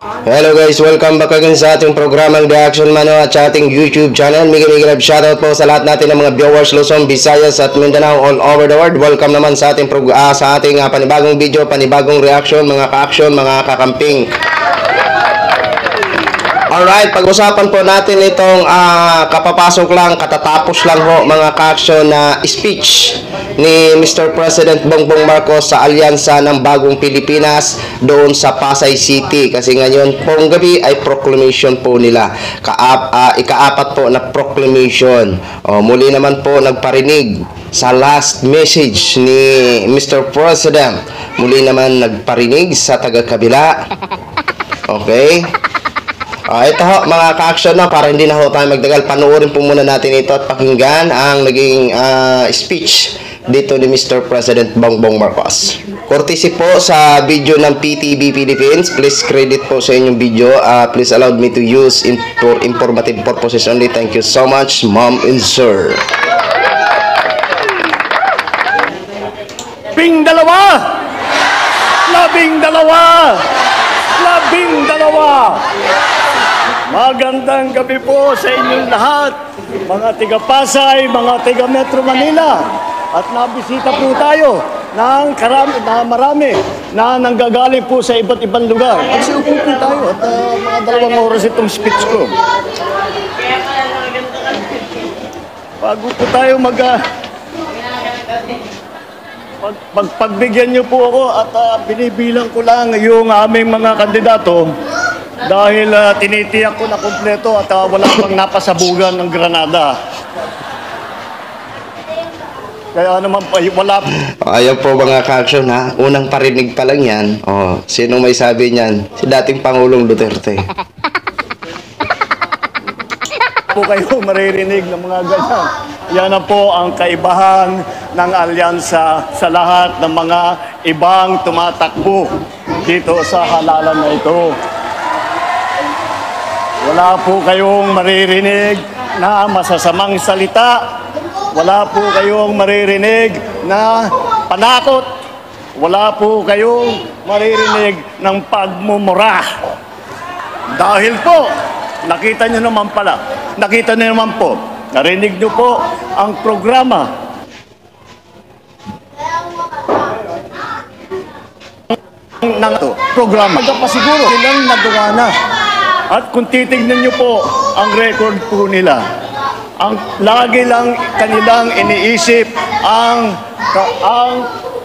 Hello guys, welcome back again sa ating programang The Action Mano at sa ating YouTube channel. Migi love shoutout po sa lahat natin ng mga viewers Luzon, Visayas at Mindanao all over the world. Welcome naman sa ating panibagong video, panibagong reaction, mga ka-action, mga kakamping. Alright, pag-usapan po natin itong kapapasok lang, katatapos lang ho mga ka-action na speech ni Mr. President Bongbong Marcos sa alyansa ng Bagong Pilipinas doon sa Pasay City. Kasi ngayon pong gabi ay proclamation po nila. Ikaapat po na proclamation. Muli naman po nagparinig sa last message ni Mr. President. Muli naman nagparinig sa taga-kabila. Okay? Ito ho mga ka-action na para hindi na ho tayo magdagal, panoorin po muna natin ito at pakinggan ang naging speech dito ni Mr. President Bongbong Marcos. Courtesy po sa video ng PTV Philippines. Please credit po sa inyong video. Please allow me to use for informative purposes only. Thank you so much, ma'am and sir. Labing dalawa! Labing dalawa! Labing dalawa! Magandang gabi po sa inyong lahat, mga tiga-Pasay, mga tiga-Metro Manila. At nabisita po tayo ng marami na nanggagaling po sa iba't ibang lugar. Magsiupo po tayo at mga 2 oras itong speech ko. Bago po tayo pagbigyan niyo po ako at binibilang ko lang yung aming mga kandidato dahil tinitiyak ko na kumpleto at wala pang napasabugan ng Granada. Kaya naman wala. Ayaw po mga ka-action ha. Unang parinig pa lang yan. Sino may sabi niyan? Si dating Pangulong Duterte. Po kayo maririnig ng mga ganyan. Yan na po ang kaibahan ng alyansa sa lahat ng mga ibang tumatakbo dito sa halalan na ito. Wala po kayong maririnig na masasamang salita. Wala po kayong maririnig na panakot. Wala po kayong maririnig ng pagmumura. Dahil po, nakita nyo naman po, narinig nyo po ang programa Magpapasiguro silang nagawa na. At kung titignan nyo po ang record po nila, ang lagi lang kanilang iniisip ang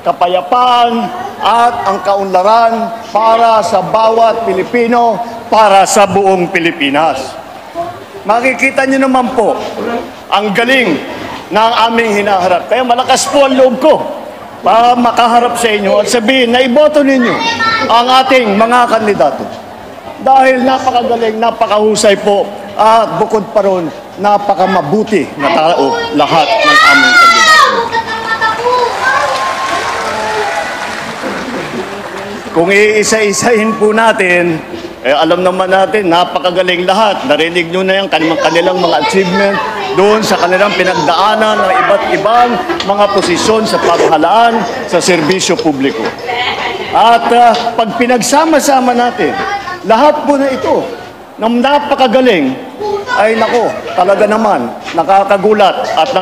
kapayapaan at ang kaunlaran para sa bawat Pilipino, para sa buong Pilipinas. Makikita nyo naman po ang galing ng aming hinaharap. Kaya malakas po ang loob ko para makaharap sa inyo at sabihin na iboto ninyo ang ating mga kandidato. Dahil napakagaling, napakahusay po at bukod pa ron, napakamabuti na tao lahat ng aming kandidato. Kung iisa-isahin po natin, alam naman natin, napakagaling lahat. Narinig nyo na yung kanilang mga achievement doon sa kanilang pinagdaanan ng iba't ibang mga posisyon sa pamahalaan, sa serbisyo publiko. At pag pinagsama-sama natin, lahat po na ito, na napakagaling, ay nako, talaga naman, nakakagulat at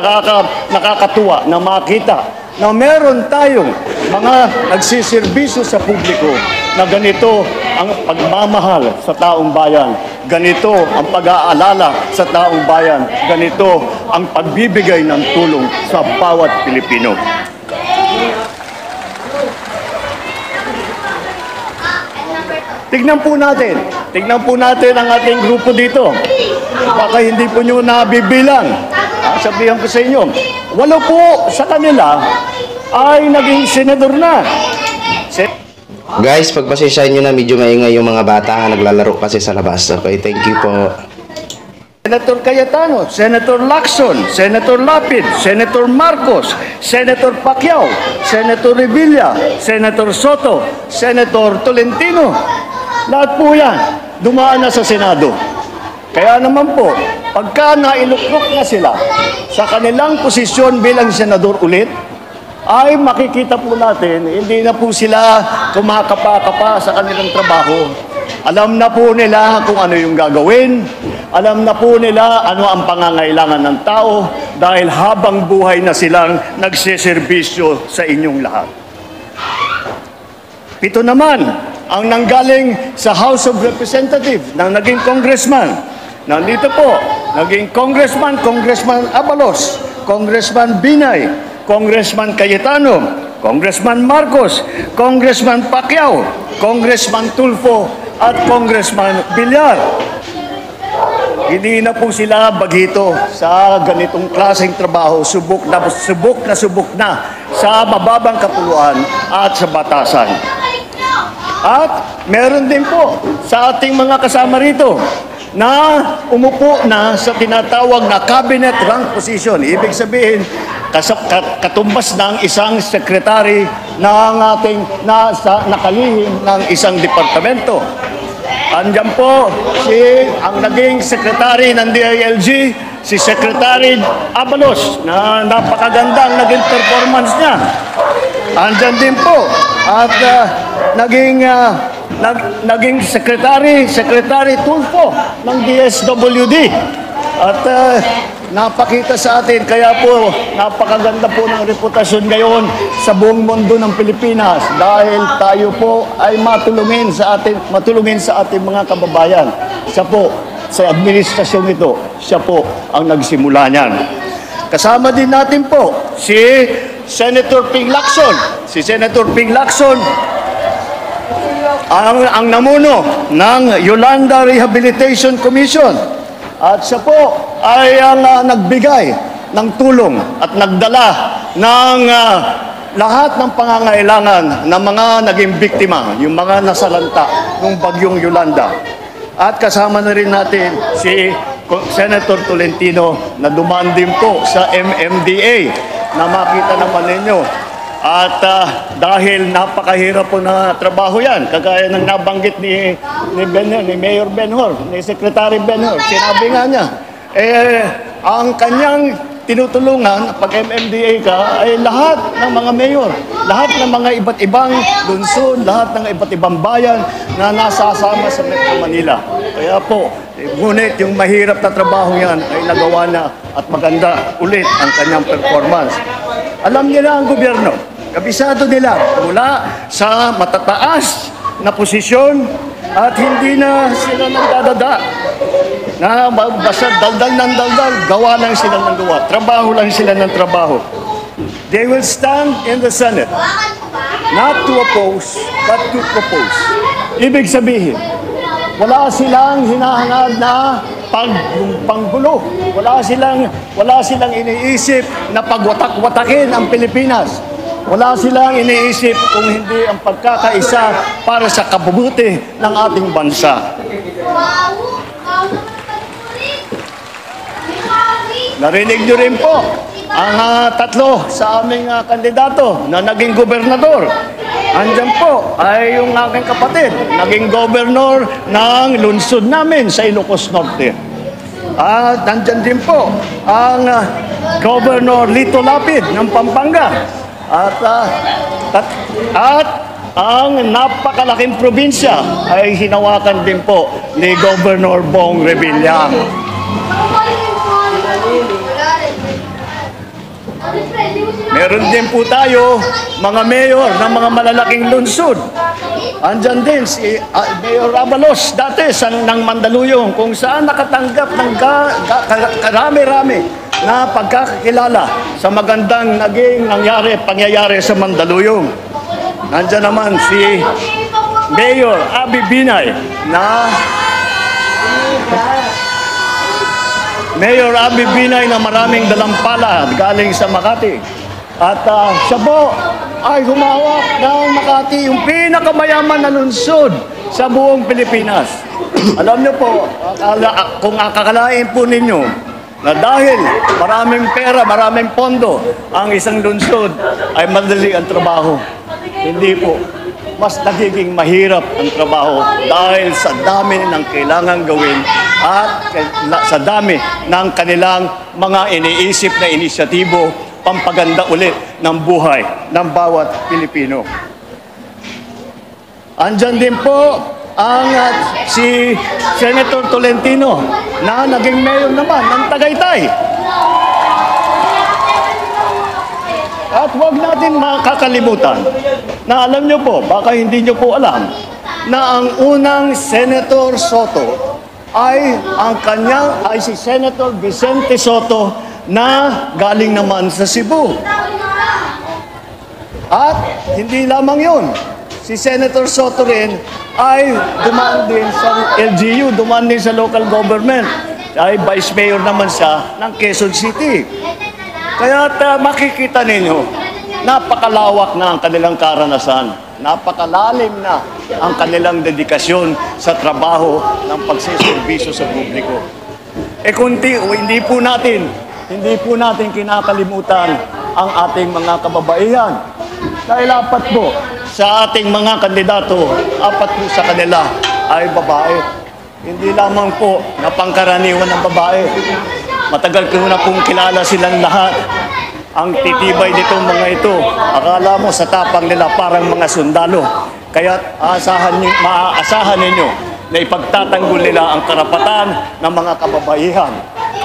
nakakatuwa na makita na meron tayong mga nagsiservisyo sa publiko na ganito ang pagmamahal sa taong bayan, ganito ang pag-aalala sa taong bayan, ganito ang pagbibigay ng tulong sa bawat Pilipino. Tignan po natin ang ating grupo dito. Baka hindi po nyo nabibilang. Sabihan ko sa inyo, 8 po sa kanila ay naging senador na. Guys, pagpasensyahan nyo na medyo maingay yung mga bata naglalaro kasi sa labas. Okay, thank you po. Senator Cayetano, Senator Lacson, Senator Lapid, Senator Marcos, Senator Pacquiao, Senator Revilla, Senator Soto, Senator Tolentino. Lahat po yan, dumaan na sa Senado. Kaya naman po, pagka nailuklok na sila sa kanilang posisyon bilang senador ulit, ay makikita po natin, hindi na po sila kumakapa-kapa sa kanilang trabaho. Alam na po nila kung ano yung gagawin. Alam na po nila ano ang pangangailangan ng tao dahil habang buhay na silang nagseserbisyo sa inyong lahat. Pito naman ang nanggaling sa House of Representatives na naging congressman. Nandito po, naging Congressman Abalos, Congressman Binay, Congressman Cayetano, Congressman Marcos, Congressman Pacquiao, Congressman Tulfo, at Congressman Villar. Hindi na po sila bagito sa ganitong klaseng trabaho, subok na sa mababang kapuluan at sa batasan. At meron din po sa ating mga kasama rito na umupo na sa tinatawag na cabinet rank position. Ibig sabihin, katumbas ng isang sekretary ng ating nakalihim ng isang departamento. Andiyan po ang naging sekretary ng DILG, si Secretary Abalos, na napakagandang naging performance niya. Andiyan din po at naging Secretary Tulfo ng DSWD. At napakita sa atin, kaya po napakaganda po ng reputasyon ngayon sa buong mundo ng Pilipinas dahil tayo po ay matulungin sa ating mga kababayan. Siya po, sa administrasyon ito, siya po ang nagsimula niyan. Kasama din natin po si Senator Ping Lacson. Si Senator Ping Lacson ang namuno ng Yolanda Rehabilitation Commission. At siya po ay ang nagbigay ng tulong at nagdala ng lahat ng pangangailangan ng mga naging biktima, yung mga nasalanta ng bagyong Yolanda. At kasama na rin natin si Senator Tolentino na dumaan din po sa MMDA na makita naman ninyo. At dahil napakahirap po na trabaho yan, kagaya ng nabanggit ni Mayor Benhor, ni Secretary Benhor, sinabi nga niya, ang kanyang tinutulungan pag MMDA ka ay lahat ng mga mayor, lahat ng mga iba't ibang lungsod, lahat ng iba't ibang bayan na nasasama sa Metro Manila. Kaya po, ngunit yung mahirap na trabaho yan ay nagawa na at maganda ulit ang kanyang performance. Alam nila ang gobyerno, kabisado nila mula sa matataas na posisyon at hindi na sila nagdadada na basta daldal ng daldal, gawa lang sila ng gawa, trabaho lang sila ng trabaho. They will stand in the Senate not to oppose but to propose. Ibig sabihin, wala silang hinahangad na panggulo. Wala silang iniisip na pagwatak-watakin ang Pilipinas. Wala silang iniisip kung hindi ang pagkakaisa para sa kabubuti ng ating bansa. Narinig nyo rin po ang tatlo sa aming kandidato na naging gobernador. Andyan po ay yung aking kapatid, naging gobernador ng lungsod namin sa Ilocos Norte. At nandyan din po ang Governor Lito Lapid ng Pampanga. At ang napakalaking probinsya ay hinawakan din po ni Governor Bong Revilla. Meron din po tayo mga mayor ng mga malalaking lungsod. Andyan din si Mayor Abalos dati ng Mandaluyong kung saan nakatanggap ng karami-rami na pagkakakilala sa magandang pangyayari sa Mandaluyong. Andyan naman si Mayor Abby Binay na maraming dalampala galing sa Makati. At siya po ay humawak ng Makati, yung pinakamayaman na lungsod sa buong Pilipinas. Alam niyo po, kung akakalain po ninyo na dahil maraming pera, maraming pondo, ang isang lungsod ay madali ang trabaho. Hindi po. Mas nagiging mahirap ang trabaho dahil sa dami ng kailangang gawin at sa dami ng kanilang mga iniisip na inisyatibo pampaganda ulit ng buhay ng bawat Pilipino. Andyan din po ang si Senator Tolentino na naging mayor naman ng Tagaytay. At huwag natin makakalimutan na alam nyo po, baka hindi nyo po alam, na ang unang Senator Soto ay si Senator Vicente Soto na galing naman sa Cebu. At hindi lamang yun, si Senator Soto rin ay dumaan din sa LGU, dumaan din sa local government. Ay vice mayor naman siya ng Quezon City. Kaya makikita ninyo, napakalawak na ang kanilang karanasan, napakalalim na ang kanilang dedikasyon sa trabaho ng pagsiservisyo sa publiko. Hindi po natin kinakalimutan ang ating mga kababaihan. Dahil apat po sa ating mga kandidato, apat po sa kanila ay babae. Hindi lamang po na pangkaraniwan ng babae. Matagal ko na pong kilala silang lahat. Ang titibay nitong mga ito, akala mo sa tapang nila parang mga sundalo. Kaya maaasahan ninyo na ipagtatanggol nila ang karapatan ng mga kababaihan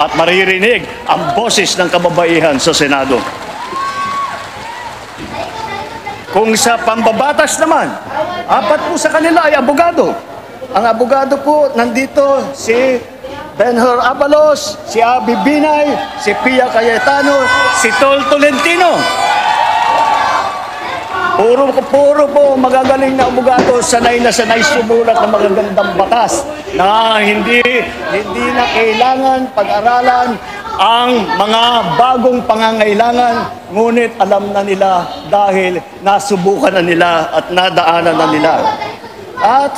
at maririnig ang boses ng kababaihan sa Senado. Kung sa pambabatas naman, apat po sa kanila ay abogado. Ang abogado po nandito si Benhur Abalos, si Abby Binay, si Pia Cayetano, si Tol Tolentino. Puro po magagaling na abogado, sanay na sanay sumulat ng magagandang batas na hindi na kailangan pag-aralan ang mga bagong pangangailangan, ngunit alam na nila dahil nasubukan na nila at nadaanan na nila. At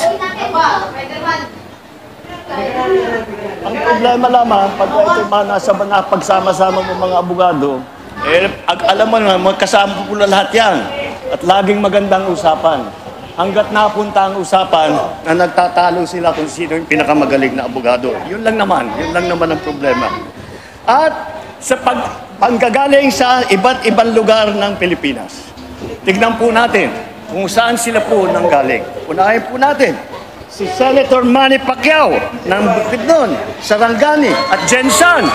ang problema lamang, pag ito nasa pagsama-sama ng mga abogado, alam mo naman, magkasama po na lahat yan. At laging magandang usapan. Hanggat napunta ang usapan na nagtatalo sila kung sino yung pinakamagaling na abogado. Yun lang naman ang problema. At sa panggagaling sa iba't ibang lugar ng Pilipinas, tignan po natin kung saan sila po nanggaling. Unahin po natin si Senator Manny Pacquiao ng Bukidnon, Sarangani at Jensan.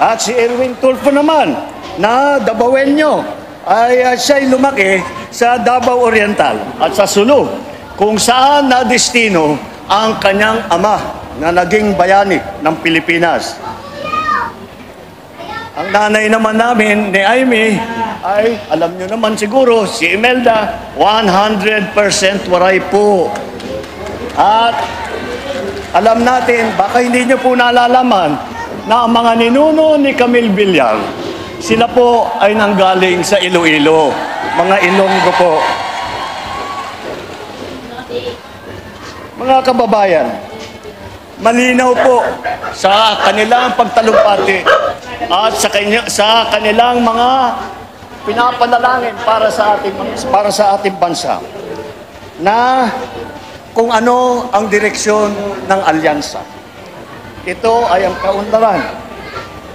At si Erwin Tulfo naman na Dabawenyo ay siya'y lumaki sa Davao Oriental at sa Sulu, kung saan na destino ang kanyang ama na naging bayani ng Pilipinas. Ang nanay naman namin ni Amy ay, alam nyo naman siguro, si Imelda, 100% waray po. At alam natin, baka hindi nyo po nalalaman na ang mga ninuno ni Camille Villar, sila po ay nanggaling sa Iloilo, mga Ilonggo po. Mga kababayan, malinaw po sa kanilang pagtalumpati at sa kanilang mga pinapanalangin para sa ating bansa na kung ano ang direksyon ng alyansa. Ito ay ang kaunlaran.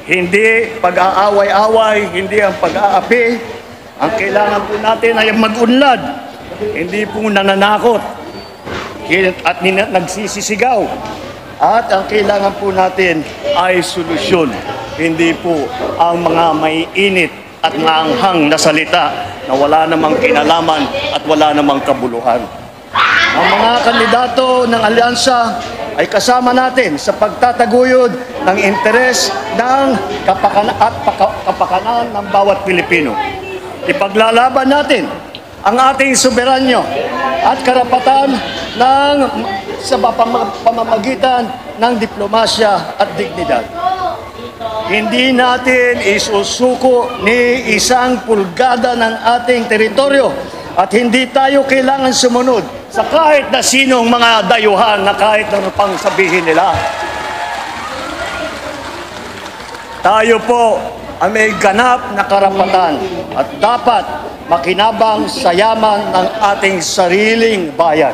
Hindi pag-aaway-away, hindi ang pag-aapi. Ang kailangan po natin ay mag-unlad. Hindi po nananakot at nagsisisigaw. At ang kailangan po natin ay solusyon. Hindi po ang mga maiinit at maanghang na salita na wala namang kinalaman at wala namang kabuluhan. Ang mga kandidato ng alyansa ay kasama natin sa pagtataguyod ng interes ng kapakanan ng bawat Pilipino. Ipaglalaban natin ang ating soberanyo at karapatan sa pamamagitan ng diplomasya at dignidad. Hindi natin isusuko ni isang pulgada ng ating teritoryo at hindi tayo kailangan sumunod sa kahit na sinong mga dayuhan na kahit ano pang sabihin nila. Tayo po ay may ganap na karapatan at dapat makinabang sa yaman ng ating sariling bayan.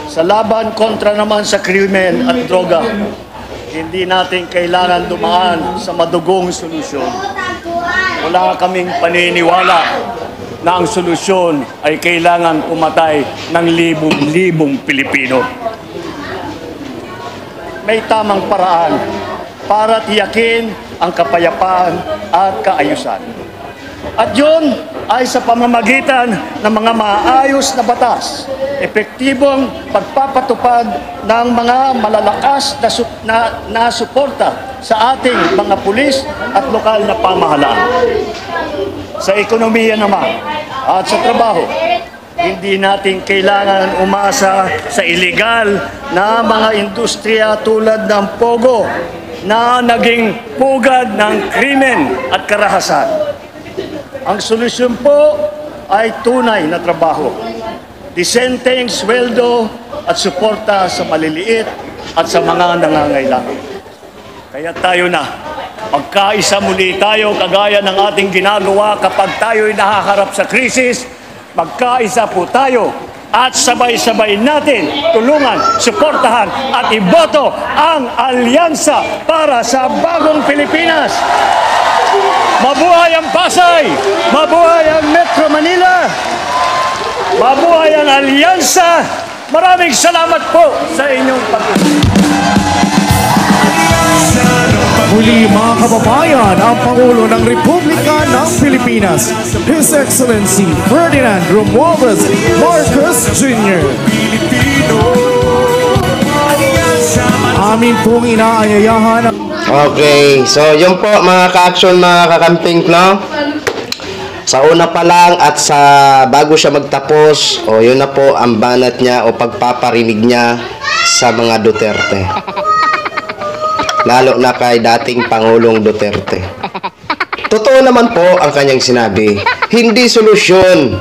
Sa laban kontra naman sa krimen at droga, hindi natin kailangan dumaan sa madugong solusyon. Wala kaming paniniwala na ang solusyon ay kailangan pumatay ng libong-libong Pilipino. May tamang paraan para tiyakin ang kapayapaan at kaayusan. At yun ay sa pamamagitan ng mga maayos na batas, epektibong pagpapatupad ng mga malalakas na suporta sa ating mga pulis at lokal na pamahalaan. Sa ekonomiya naman at sa trabaho, hindi natin kailangan umasa sa ilegal na mga industriya tulad ng Pogo na naging pugad ng krimen at karahasan. Ang solusyon po ay tunay na trabaho, disenteng sweldo at suporta sa maliliit at sa mga nangangailangan. Kaya tayo na, magkaisa muli tayo kagaya ng ating ginagawa kapag tayo'y nahaharap sa krisis. Magkaisa po tayo at sabay-sabay natin tulungan, suportahan at iboto ang alyansa para sa bagong Pilipinas. Mabuhay ang Pasay! Mabuhay ang Metro Manila! Mabuhay ang alyansa! Maraming salamat po sa inyong pagtutunan. Muli mga kababayan, ang Pangulo ng Republika ng Pilipinas, His Excellency Ferdinand Romualdez Marcos Jr. Amin pong inaayayahan. Okay, so yun po mga ka-action, mga kakamping, no? Sa una pa lang at sa bago siya magtapos, o yun na po ang banat niya o pagpaparinig niya sa mga Duterte. Lalo na kay dating Pangulong Duterte. Totoo naman po ang kanyang sinabi. Hindi solusyon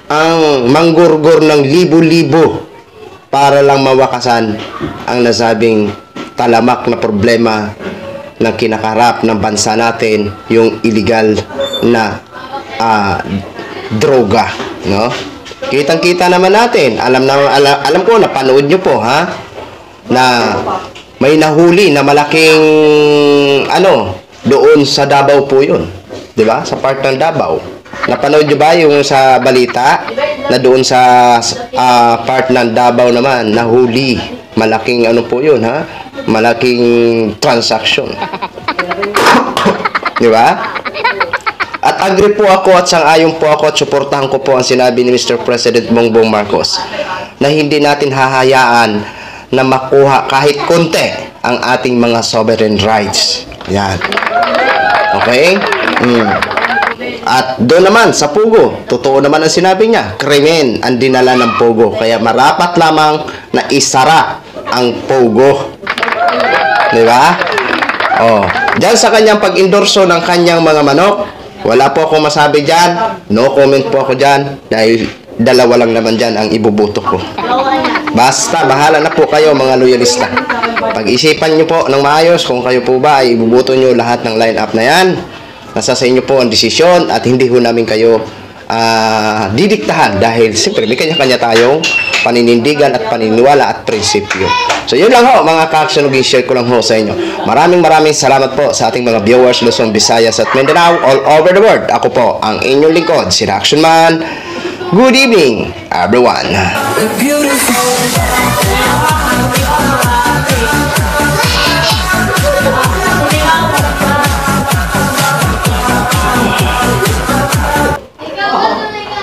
ang manggurgur ng libo-libo para lang mawakasan ang nasabing talamak na problema na kinakarap ng bansa natin, yung illegal na droga, no? Kitang-kita naman natin. Alam ko, napanood nyo po, ha? Na may nahuli na malaking doon sa Davao po yun. 'Di ba? Sa part ng Davao. Napanood nyo ba yung sa balita na doon sa part ng Davao naman nahuli malaking po yun, ha? Malaking transaction. 'Di ba? At agree po ako at sang-ayon po ako at suportahan ko po ang sinabi ni Mr. President Bongbong Marcos na hindi natin hahayaan na makuha kahit konti ang ating mga sovereign rights. Yan. Okay? At doon naman sa Pogo, totoo naman ang sinabi niya, krimen ang dinala ng Pogo. Kaya marapat lamang na isara ang Pogo. Di ba? Diyan sa kanyang pag-endorso ng kanyang mga manok, wala po akong masabi dyan. No comment po ako dyan. Dahil dalawa lang naman dyan ang ibubuto ko. Basta, bahala na po kayo mga loyalista. Pag-isipan nyo po ng maayos kung kayo po ba ay ibubuto nyo lahat ng line-up na yan. Nasa sa inyo po ang desisyon at hindi ho namin kayo didiktahan dahil siyempre may kanya-kanya tayong paninindigan at paniniwala at prinsipyo. So yun lang ho mga ka-action, share ko lang ho sa inyo. Maraming salamat po sa ating mga viewers Luzon, Visayas at Mindanao all over the world. Ako po ang inyong lingkod, si Action Man. Good evening everyone. Beautiful.